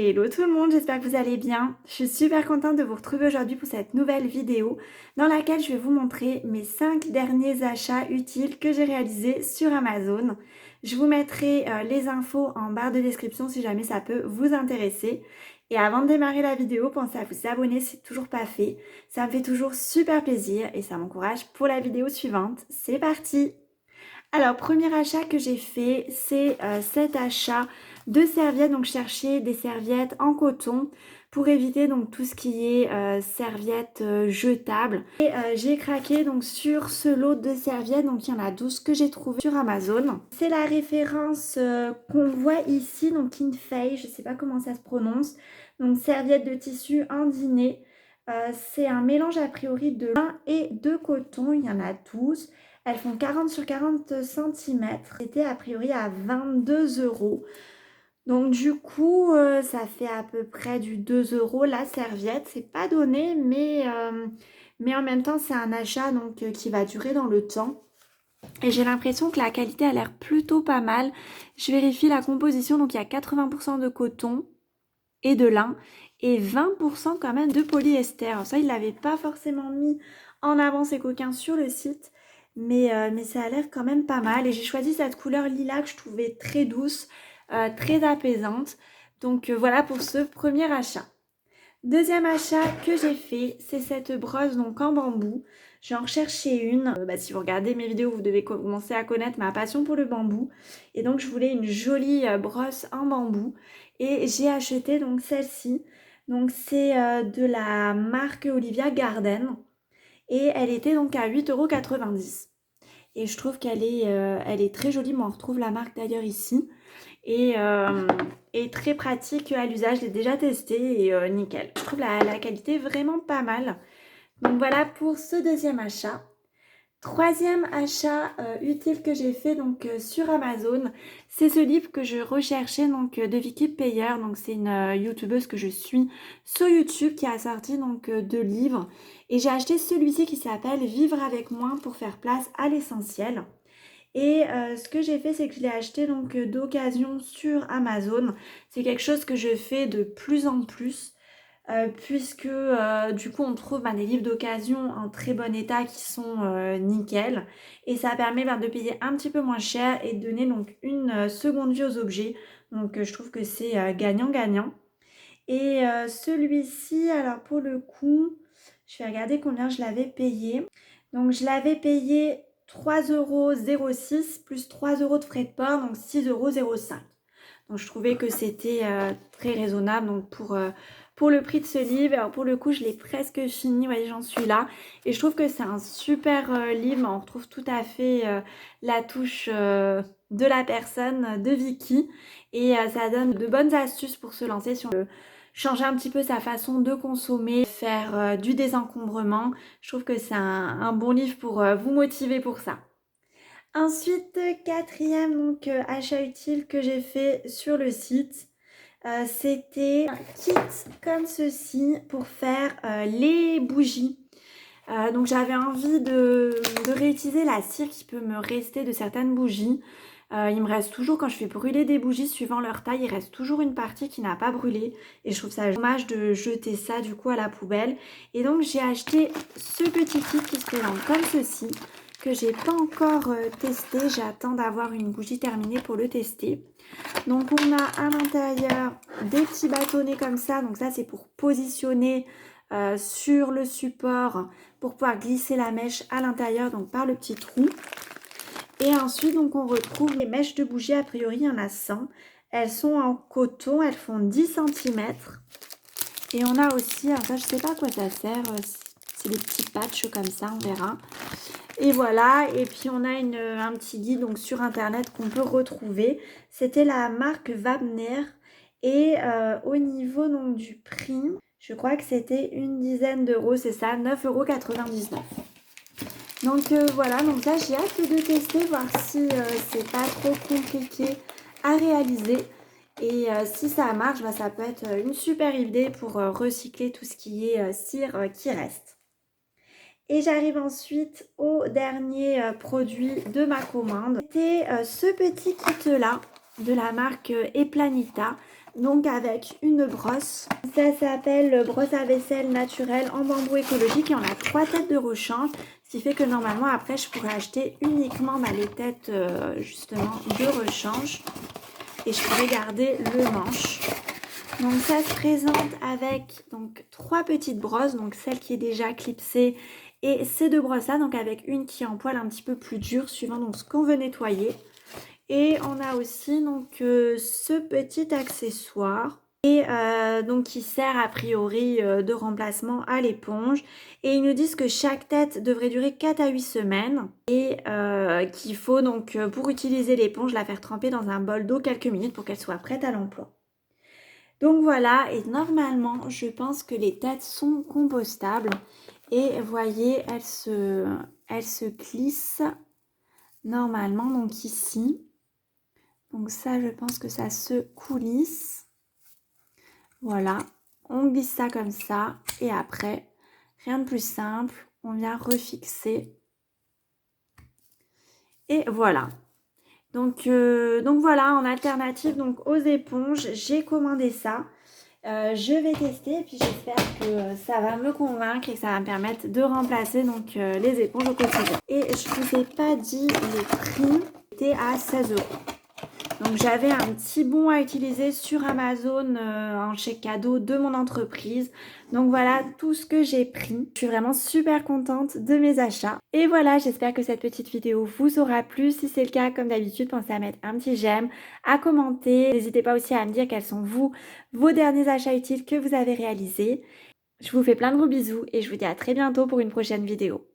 Hello tout le monde, j'espère que vous allez bien. Je suis super contente de vous retrouver aujourd'hui pour cette nouvelle vidéo dans laquelle je vais vous montrer mes 5 derniers achats utiles que j'ai réalisés sur Amazon. Je vous mettrai les infos en barre de description si jamais ça peut vous intéresser. Et avant de démarrer la vidéo, pensez à vous abonner si c'est toujours pas fait. Ça me fait toujours super plaisir et ça m'encourage pour la vidéo suivante. C'est parti! Alors, premier achat que j'ai fait, c'est cet achat de serviettes. Donc, je cherchais des serviettes en coton pour éviter donc tout ce qui est serviettes jetables. Et j'ai craqué donc sur ce lot de serviettes. Donc, il y en a 12 que j'ai trouvé sur Amazon. C'est la référence qu'on voit ici, donc Infay, je ne sais pas comment ça se prononce. Donc, serviettes de tissu en dîner. C'est un mélange a priori de lin et de coton. Il y en a 12. Elles font 40 sur 40 cm. C'était a priori à 22 €. Donc du coup, ça fait à peu près du 2 € la serviette. C'est pas donné, mais en même temps, c'est un achat donc, qui va durer dans le temps. Et j'ai l'impression que la qualité a l'air plutôt pas mal. Je vérifie la composition. Donc il y a 80% de coton et de lin et 20% quand même de polyester. Alors ça, ils ne l'avaient pas forcément mis en avant ces coquins sur le site. Mais ça a l'air quand même pas mal. Et j'ai choisi cette couleur lilas que je trouvais très douce, très apaisante. Donc voilà pour ce premier achat. Deuxième achat que j'ai fait, c'est cette brosse donc en bambou. J'en recherchais une. Si vous regardez mes vidéos, vous devez commencer à connaître ma passion pour le bambou. Et donc je voulais une jolie brosse en bambou. Et j'ai acheté donc celle-ci. Donc c'est de la marque Olivia Garden. Et elle était donc à 8,90 €. Et je trouve qu'elle est très jolie. Moi, on retrouve la marque d'ailleurs ici. Et très pratique à l'usage. Je l'ai déjà testé et nickel. Je trouve la qualité vraiment pas mal. Donc voilà pour ce deuxième achat. Troisième achat utile que j'ai fait donc sur Amazon, c'est ce livre que je recherchais donc de Vicky Payer. Donc c'est une youtubeuse que je suis sur YouTube qui a sorti donc 2 livres. Et j'ai acheté celui-ci qui s'appelle Vivre avec moins pour faire place à l'essentiel. Et ce que j'ai fait, c'est que je l'ai acheté donc d'occasion sur Amazon. C'est quelque chose que je fais de plus en plus puisque du coup on trouve des livres d'occasion en très bon état qui sont nickel. Et ça permet de payer un petit peu moins cher et de donner donc une seconde vie aux objets. Donc je trouve que c'est gagnant-gagnant. Et celui-ci, alors pour le coup, je vais regarder combien je l'avais payé. Donc je l'avais payé 3,06 € plus 3 € de frais de port, donc 6,05 €. Donc je trouvais que c'était très raisonnable donc pour le prix de ce livre. Alors pour le coup, je l'ai presque fini, vous voyez, j'en suis là. Et je trouve que c'est un super livre. On retrouve tout à fait la touche de la personne, de Vicky. Et ça donne de bonnes astuces pour se lancer sur le changer un petit peu sa façon de consommer, faire du désencombrement. Je trouve que c'est un bon livre pour vous motiver pour ça. Ensuite, quatrième donc, achat utile que j'ai fait sur le site, c'était un kit comme ceci pour faire les bougies. Donc j'avais envie de réutiliser la cire qui peut me rester de certaines bougies. Il me reste toujours, quand je fais brûler des bougies suivant leur taille, il reste toujours une partie qui n'a pas brûlé. Et je trouve ça dommage de jeter ça du coup à la poubelle. Et donc j'ai acheté ce petit kit qui se présente comme ceci, que j'ai pas encore testé. J'attends d'avoir une bougie terminée pour le tester. Donc on a à l'intérieur des petits bâtonnets comme ça. Donc ça c'est pour positionner sur le support pour pouvoir glisser la mèche à l'intérieur, donc par le petit trou. Et ensuite, donc, on retrouve les mèches de bougie. A priori, il y en a 100. Elles sont en coton. Elles font 10 cm. Et on a aussi, alors ça, je ne sais pas à quoi ça sert. C'est des petits patchs comme ça, on verra. Et voilà. Et puis, on a un petit guide donc, sur Internet qu'on peut retrouver. C'était la marque Wabner. Et au niveau donc, du prix, je crois que c'était une dizaine d'euros. C'est ça, 9,99 €. Donc voilà, donc là j'ai hâte de tester, voir si c'est pas trop compliqué à réaliser. Et si ça marche, ça peut être une super idée pour recycler tout ce qui est cire qui reste. Et j'arrive ensuite au dernier produit de ma commande. C'était ce petit kit là de la marque Eplanita. Donc avec une brosse. Ça s'appelle brosse à vaisselle naturelle en bambou écologique et on a 3 têtes de rechange. Ce qui fait que normalement après je pourrais acheter uniquement les têtes justement de rechange. Et je pourrais garder le manche. Donc ça se présente avec donc 3 petites brosses. Donc celle qui est déjà clipsée et ces 2 brosses là. Donc avec une qui est en poil un petit peu plus dur suivant donc ce qu'on veut nettoyer. Et on a aussi donc ce petit accessoire et donc qui sert a priori de remplacement à l'éponge. Et ils nous disent que chaque tête devrait durer 4 à 8 semaines et qu'il faut donc pour utiliser l'éponge la faire tremper dans un bol d'eau quelques minutes pour qu'elle soit prête à l'emploi. Donc voilà, et normalement je pense que les têtes sont compostables et voyez elles se glissent normalement donc ici. Donc ça, je pense que ça se coulisse. Voilà, on glisse ça comme ça. Et après, rien de plus simple, on vient refixer. Et voilà. Donc voilà, en alternative donc aux éponges, j'ai commandé ça. Je vais tester et puis j'espère que ça va me convaincre et que ça va me permettre de remplacer donc les éponges au quotidien. Et je ne vous ai pas dit les prix, c'était à 16 €. Donc j'avais un petit bon à utiliser sur Amazon en chèque cadeau de mon entreprise. Donc voilà tout ce que j'ai pris. Je suis vraiment super contente de mes achats. Et voilà, j'espère que cette petite vidéo vous aura plu. Si c'est le cas, comme d'habitude, pensez à mettre un petit j'aime, à commenter. N'hésitez pas aussi à me dire quels sont vos derniers achats utiles que vous avez réalisés. Je vous fais plein de gros bisous et je vous dis à très bientôt pour une prochaine vidéo.